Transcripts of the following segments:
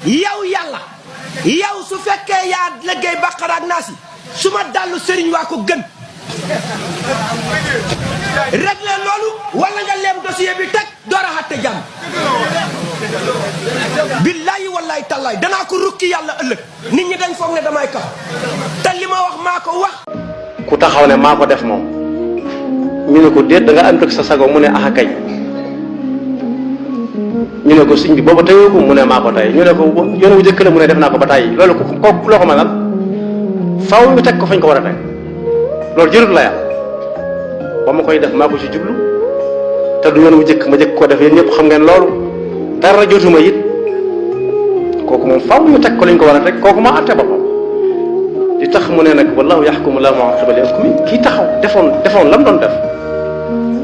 yow yàlla yow su fekkee yaa liggéey Baqara ak Naas su ma dallu sëriñ waa ko gën réglé loolu wala nga leem dossier bi teg door a xatte jàmm billaahi wallaahi tallaahi danaa ko rukki yàlla ëllëg nit ñi dañ foog ne damay kaf te li ma wax maa ko wax. ku taxaw ne maa ko def moom ñu ne ko déet da nga ànd ak sa sago mu ne axa kay ñu ne ko sëñ bi booba teyoo ko mu ne maa ko tey ñu ne ko yoon wu jëkk la mu ne def naa ko ba tàyyi loolu ko loo ko mënal faaw ñu teg ko fañ ko war a teg loolu jërut la yàlla ba ma koy def maa ko ci jublu te du yoon wu jëkk ma jëkk ko def yéen ñëpp xam ngeen loolu dara jotuma it kooku moom faaw ñu teg ko lañ ko war a teg kooku maa àtte boppam li tax mu ne nag wallahu yaxkumu laa mu'aqqiba li hukmihi kii taxaw defoon lam doon def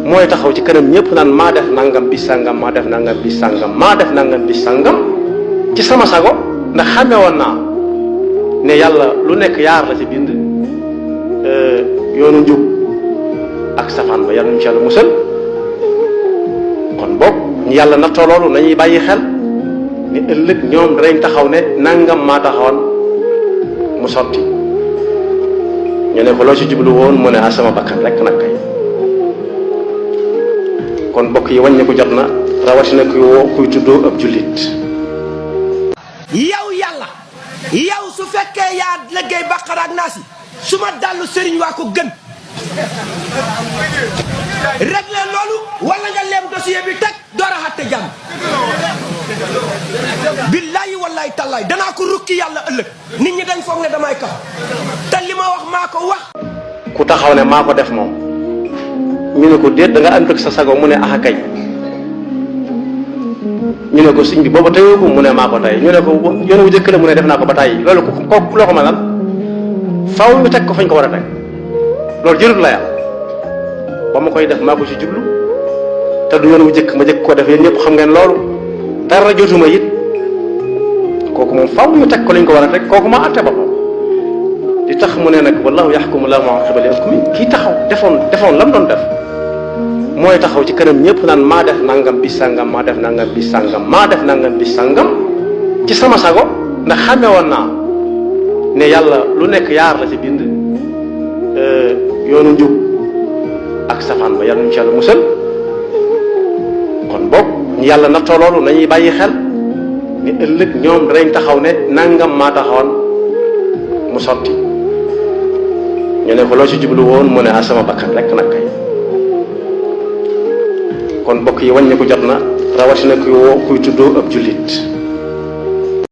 mooy taxaw ci kanam ñëpp naan maa def nangam bi sàngam maa def nangam bi sàngam maa def nangam bi sàngam ci sama sago ndax xàmme woon naa ne yàlla lu nekk yaar la ci bind yoonu njub ak safaan ba yàlla nañu ci yàlla musal kon boog ñu yàlla nattoo loolu nañuy bàyyi xel ni ëllëg ñoom danañ taxaw ne nangam maa taxawoon mu sotti ñu ne ko loo ci jublu woon mu ne ah sama bakkan rek nag kay kon mbokk yi wàññi ko jot na rawatina kuy tuddoo ab jullit. yow yàlla yow su fekkee yaa liggéey Baqara ak Naas su ma dallu sëriñ waa ko gën réglé loolu wala nga leem dossier bi teg door a xatte jàmm billaahi wallaahi tallaahi danaa ko rukki yàlla ëllëg nit ñi dañ foog ne damay kaf te li ma wax maa ko wax. ku taxaw ne maa ko def moom ñu ne ko déet da nga ànd ak sa sago mu ne axa kay ñu ne ko sëñ bi booba teyoo ko mu ne maa ko tey ñu ne ko yoon wu jëkk la mu ne def naa ko ba tàyyi loolu ko loo ko mënal faaw ñu teg ko fañ ko war a teg loolu jërut la yàlla ba ma koy def maa ko ci jublu te du yoon wu jëkk ma jëkk ko def yéen ñëpp xam ngeen loolu dara jotuma it kooku moom faaw ñu teg ko lañ ko war a teg kooku maa àtte boppam li tax mu ne nag wallahu yaxkumu laa mu'aqqiba li hukmihi kii taxaw defoon lam doon def mooy taxaw ci kanam ñëpp naan maa def nangam bi sàngam maa def nangam bi sàngam maa def nangam bi sàngam ci sama sago ndax xàmme woon naa ne yàlla lu nekk yaar la ci bind yoonu njub ak safaan ba yàlla nañu ci yàlla musal kon boog ñu yàlla nattoo loolu nañuy bàyyi xel ni ëllëg ñoom danañ taxaw ne nangam maa taxawoon mu sotti ñu ne ko loo ci jublu woon mu ne ah sama bakkan rek nag kay kon mbokk yi wàññi ko jot na rawatina kuy tuddoo ab jullit.